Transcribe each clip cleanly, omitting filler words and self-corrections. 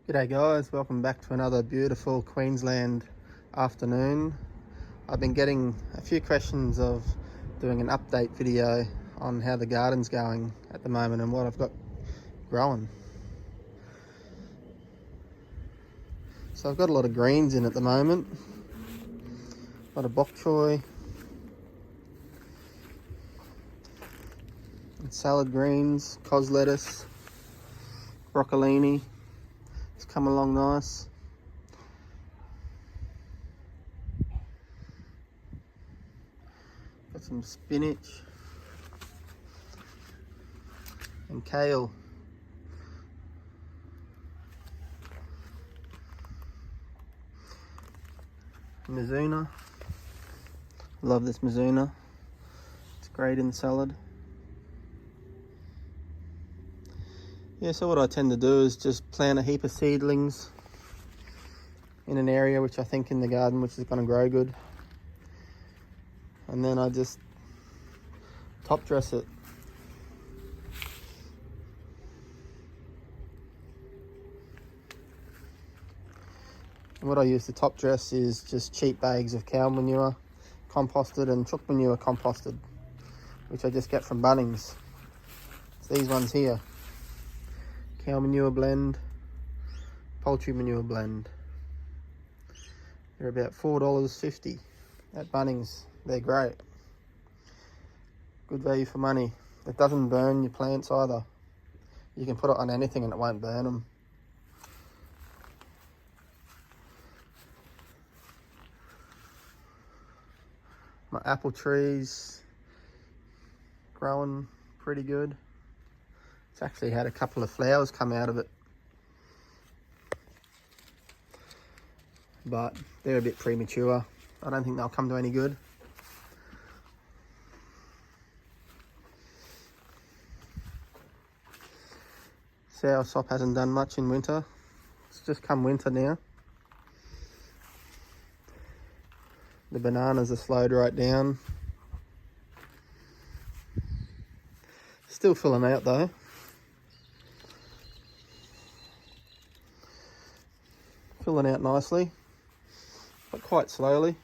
G'day guys, welcome back to another beautiful Queensland afternoon. I've been getting a few questions of doing an update video on how the garden's going at the moment and what I've got growing. So I've got a lot of greens in at the moment, a lot of bok choy and salad greens, cos lettuce, broccolini. It's come along nice. Got some spinach and kale. Mizuna. Love this Mizuna. It's great in salad. Yeah, so what I tend to do is just plant a heap of seedlings in an area which I think in the garden which is going to grow good. And then I just top dress it. And what I use to top dress is just cheap bags of cow manure composted and chook manure composted, which I just get from Bunnings. It's these ones here. Cow manure blend, poultry manure blend. They're about $4.50 at Bunnings. They're great. Good value for money. It doesn't burn your plants either. You can put it on anything and it won't burn them. My apple trees growing pretty good. It's actually had a couple of flowers come out of it, but they're a bit premature. I don't think they'll come to any good. Soursop hasn't done much in winter. It's just come winter now. The bananas are slowed right down. Still filling out though. Filling out nicely, but quite slowly.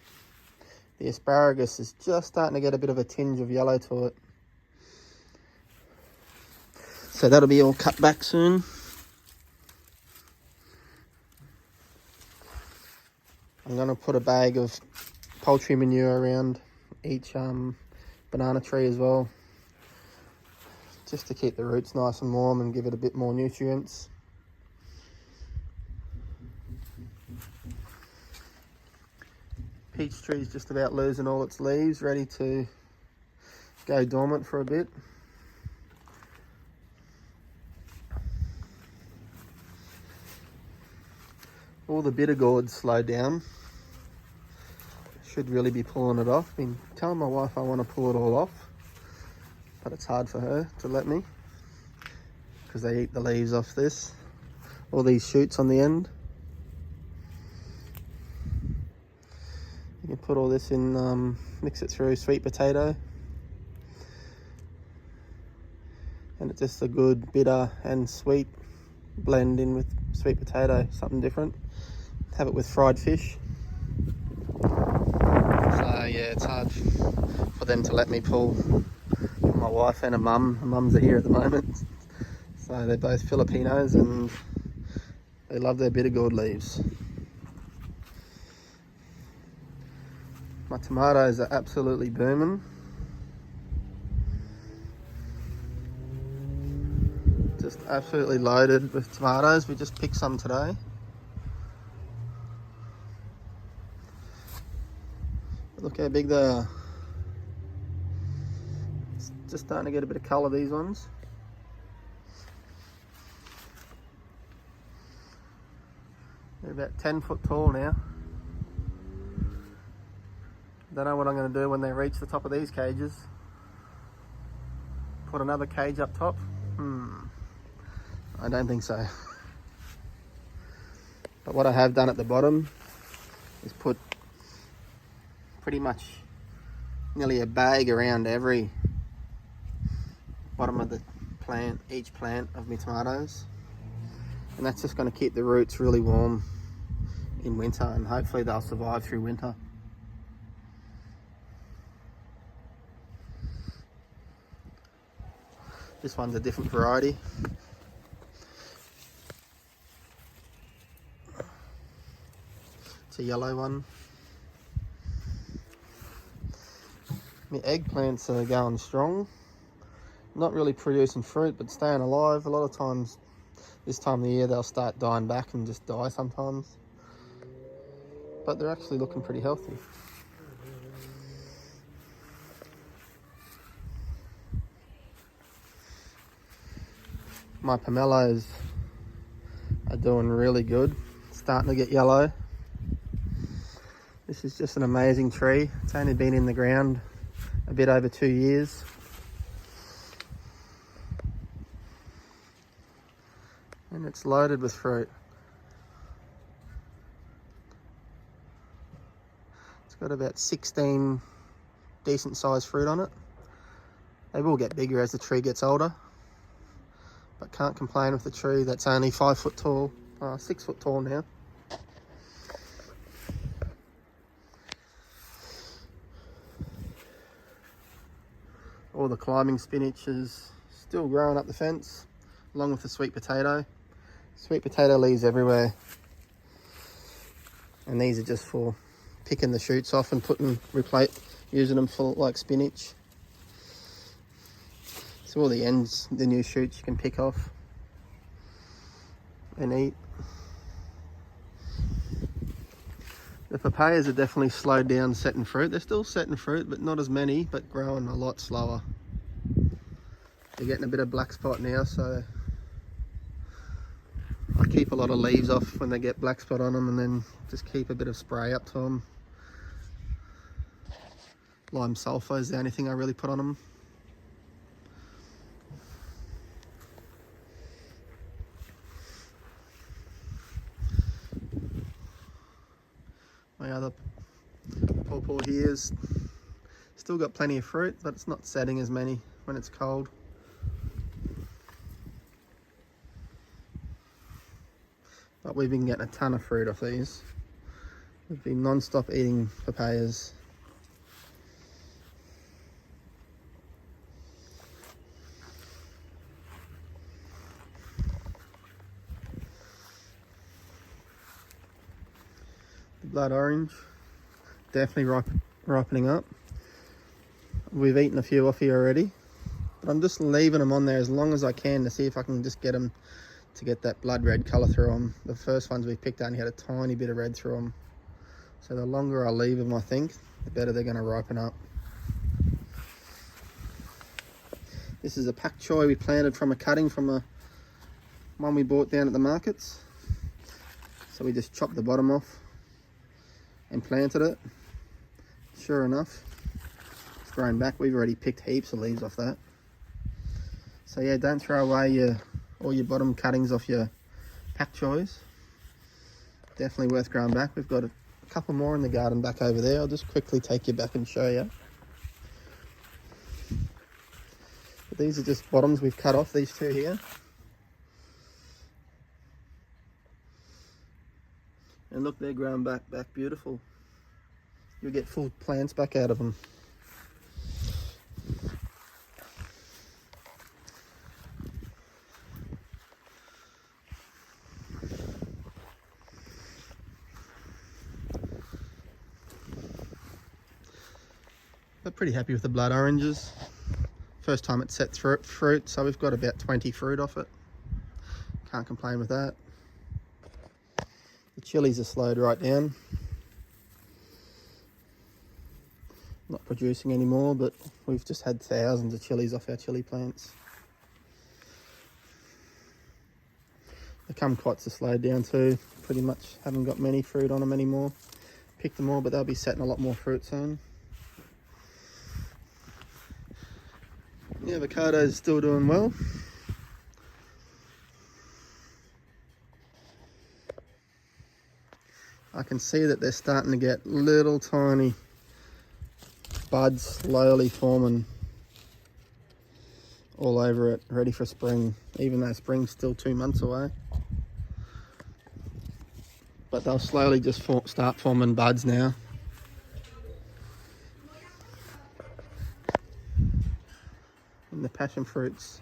The asparagus is just starting to get a bit of a tinge of yellow to it. So that'll be all cut back soon. I'm going to put a bag of poultry manure around each banana tree as well, just to keep the roots nice and warm and give it a bit more nutrients. Peach tree's just about losing all its leaves, ready to go dormant for a bit. All the bitter gourds slowed down. Should really be pulling it off. Been telling my wife I want to pull it all off, but it's hard for her to let me because they eat the leaves off this. All these shoots on the end. You can put all this in, mix it through sweet potato. And it's just a good bitter and sweet blend in with sweet potato, something different. Have it with fried fish. So yeah, it's hard for them to let me pull. My wife and a mum. My mums are here at the moment. So they're both Filipinos and they love their bitter gourd leaves. My tomatoes are absolutely booming. Just absolutely loaded with tomatoes. We just picked some today. Look how big they are. It's just starting to get a bit of colour, these ones. They're about 10 foot tall now. Don't know what I'm going to do when they reach the top of these cages. Put another cage up top? I don't think so. But what I have done at the bottom is put pretty much nearly a bag around every bottom of the plant, each plant of my tomatoes. And that's just going to keep the roots really warm in winter, and hopefully they'll survive through winter. This one's a different variety. It's a yellow one. The eggplants are going strong. Not really producing fruit, but staying alive. A lot of times, this time of the year, they'll start dying back and just die sometimes. But they're actually looking pretty healthy. My pomelos are doing really good. Starting to get yellow. This is just an amazing tree. It's only been in the ground a bit over 2 years. And it's loaded with fruit. It's got about 16 decent sized fruit on it. They will get bigger as the tree gets older, but can't complain with the tree that's only 5 foot tall, 6 foot tall now. All the climbing spinach is still growing up the fence, along with the sweet potato. Sweet potato leaves everywhere. And these are just for picking the shoots off and using them for like spinach. So all the ends, the new shoots you can pick off and eat. The papayas are definitely slowed down setting fruit. They're still setting fruit, but not as many, but growing a lot slower. They're getting a bit of black spot now, so I keep a lot of leaves off when they get black spot on them, and then just keep a bit of spray up to them. Lime sulfur is the only thing I really put on them. My other pawpaw here is still got plenty of fruit, but it's not setting as many when it's cold. But we've been getting a ton of fruit off these. We've been non-stop eating papayas. The blood orange, definitely ripening up. We've eaten a few off here already, but I'm just leaving them on there as long as I can to see if I can just get them to get that blood red colour through them. The first ones we picked only had a tiny bit of red through them. So the longer I leave them, I think, the better they're going to ripen up. This is a pak choi we planted from a cutting from one we bought down at the markets. So we just chopped the bottom off and planted it. Sure enough, it's grown back. We've already picked heaps of leaves off that. So yeah, don't throw away all your bottom cuttings off your pak chois. Definitely worth growing back. We've got a couple more in the garden back over there. I'll just quickly take you back and show you. But these are just bottoms we've cut off, these two here. And look, they're growing back beautiful. You'll get full plants back out of them. But pretty happy with the blood oranges. First time it's set fruit, so we've got about 20 fruit off it. Can't complain with that. The chilies are slowed right down. Not producing anymore, but we've just had thousands of chilies off our chili plants. The kumquats are slowed down too. Pretty much haven't got many fruit on them anymore. Picked them all, but they'll be setting a lot more fruit soon. The avocado is still doing well. I can see that they're starting to get little tiny buds slowly forming all over it, ready for spring, even though spring's still 2 months away. but they'll slowly just start forming buds now. And the passion fruit's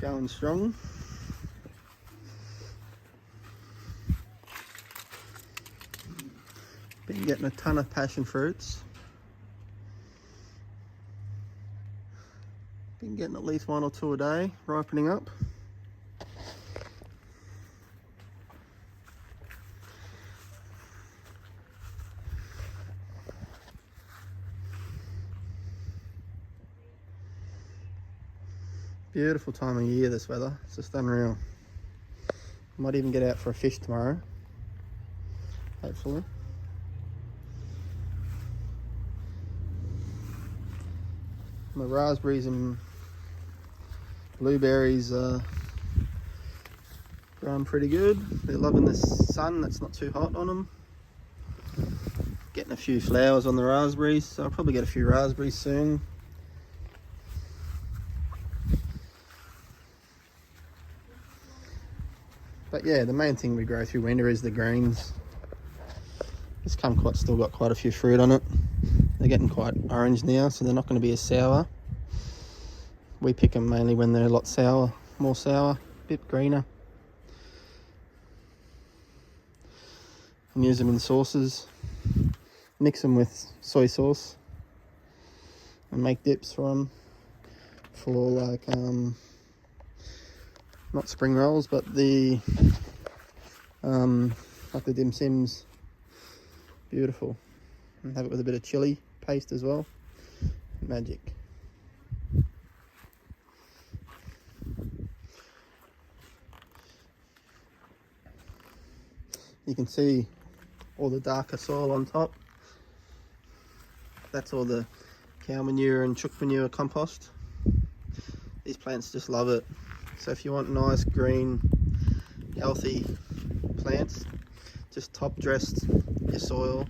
going strong. Been getting a ton of passion fruits. Been getting at least 1 or 2 a day, ripening up. Beautiful time of year, this weather. It's just unreal. Might even get out for a fish tomorrow, hopefully. My raspberries and blueberries are growing pretty good. They're loving the sun, that's not too hot on them. Getting a few flowers on the raspberries, so I'll probably get a few raspberries soon. But yeah, the main thing we grow through winter is the greens. This kumquat's still got quite a few fruit on it. They're getting quite orange now, so they're not going to be as sour. We pick them mainly when they're a lot sour, more sour, a bit greener. And use them in sauces. Mix them with soy sauce and make dips for them. For like, not spring rolls, but the like the dim sims. Beautiful. And have it with a bit of chili paste as well. Magic. You can see all the darker soil on top. That's all the cow manure and chook manure compost. These plants just love it. So if you want nice, green, healthy plants, just top dress your soil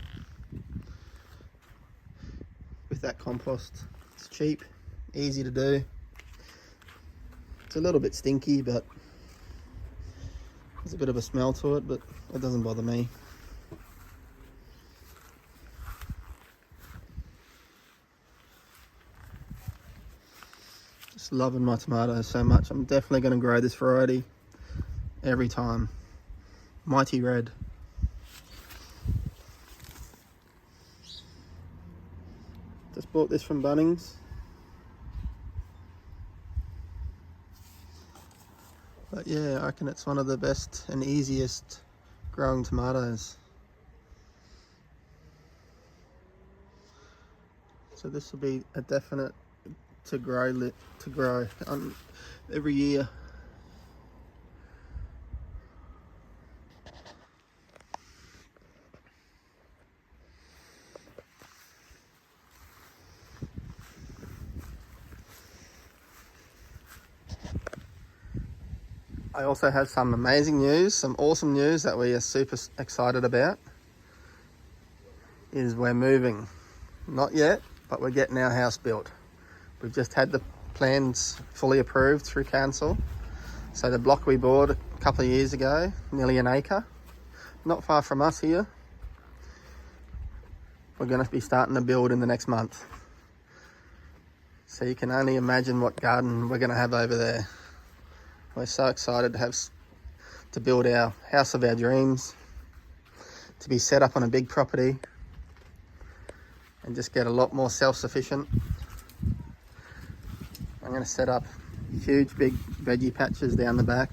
with that compost. It's cheap, easy to do. It's a little bit stinky, but there's a bit of a smell to it, but it doesn't bother me. Just loving my tomatoes so much. I'm definitely going to grow this variety every time. Mighty Red. Just bought this from Bunnings. But yeah, I reckon it's one of the best and easiest growing tomatoes. So this will be a definite to grow every year. I also have some amazing news, some awesome news that we are super excited about. Is we're moving. Not yet, but we're getting our house built. We've just had the plans fully approved through council. So the block we bought a couple of years ago, nearly an acre, not far from us here, we're going to be starting to build in the next month. So you can only imagine what garden we're going to have over there. We're so excited to build our house of our dreams, to be set up on a big property and just get a lot more self-sufficient. I'm going to set up huge big veggie patches down the back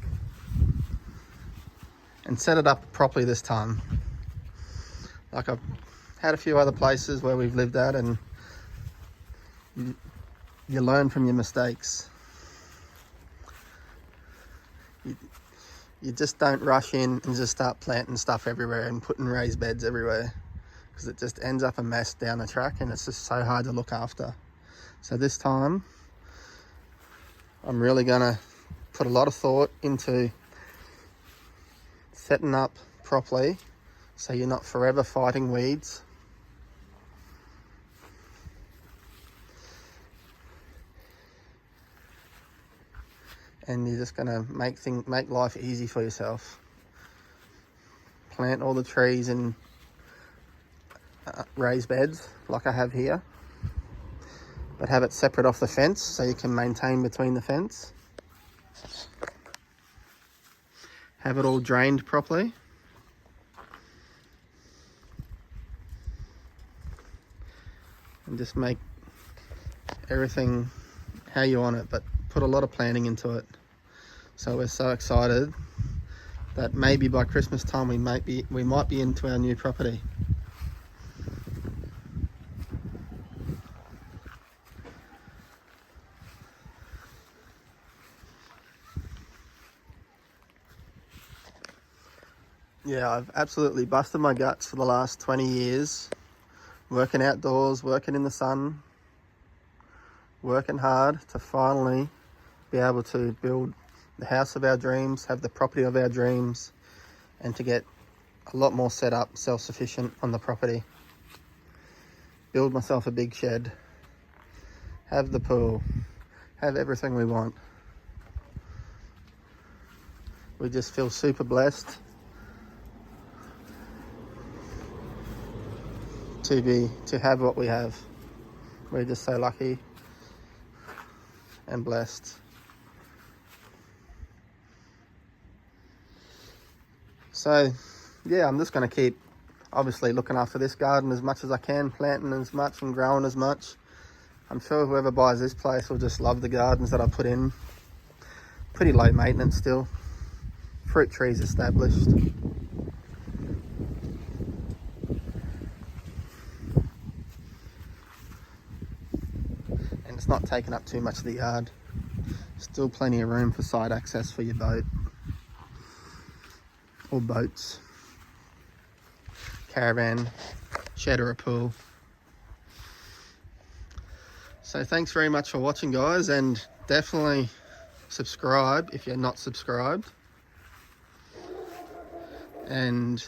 and set it up properly this time. Like I've had a few other places where we've lived at, and you learn from your mistakes. You just don't rush in and just start planting stuff everywhere and putting raised beds everywhere, because it just ends up a mess down the track and it's just so hard to look after. So this time I'm really gonna put a lot of thought into setting up properly so you're not forever fighting weeds. And you're just gonna make life easy for yourself. plant all the trees in raised beds like I have here, but have it separate off the fence so you can maintain between the fence. Have it all drained properly. And just make everything how you want it, but put a lot of planning into it. So we're so excited that maybe by Christmas time we might be into our new property. Yeah, I've absolutely busted my guts for the last 20 years, working outdoors, working in the sun, working hard to finally be able to build the house of our dreams, have the property of our dreams, and to get a lot more set up, self-sufficient on the property. Build myself a big shed, have the pool, have everything we want. We just feel super blessed to have what we have. We're just so lucky and blessed. So yeah, I'm just going to keep obviously looking after this garden as much as I can, planting as much and growing as much. I'm sure whoever buys this place will just love the gardens that I put in. Pretty low maintenance still. Fruit trees established. And it's not taking up too much of the yard. Still plenty of room for side access for your boat. Or boats. Caravan, shed or a pool. So thanks very much for watching, guys, and definitely subscribe if you're not subscribed. And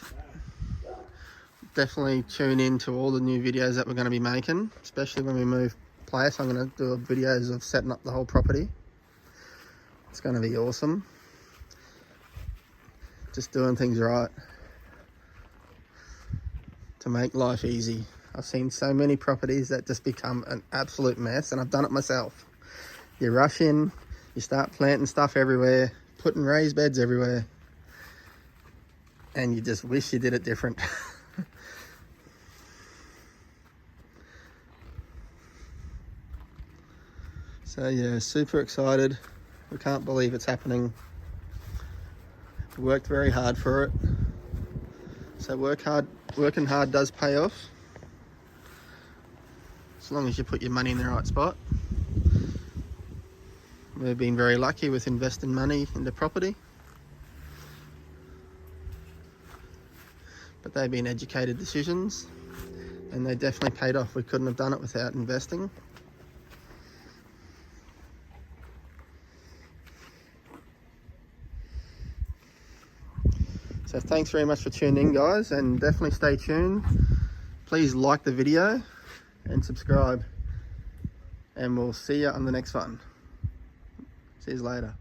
definitely tune in to all the new videos that we're going to be making, especially when we move place. I'm going to do videos of setting up the whole property. It's going to be awesome. Just doing things right to make life easy. I've seen so many properties that just become an absolute mess, and I've done it myself. You rush in, you start planting stuff everywhere, putting raised beds everywhere, and you just wish you did it different. So yeah, super excited. We can't believe it's happening. We worked very hard for it. So working hard does pay off. As long as you put your money in the right spot. We've been very lucky with investing money into property. But they've been educated decisions, and they definitely paid off. We couldn't have done it without investing. So thanks very much for tuning in, guys, and definitely stay tuned. Please like the video and subscribe, and we'll see you on the next one. See you later.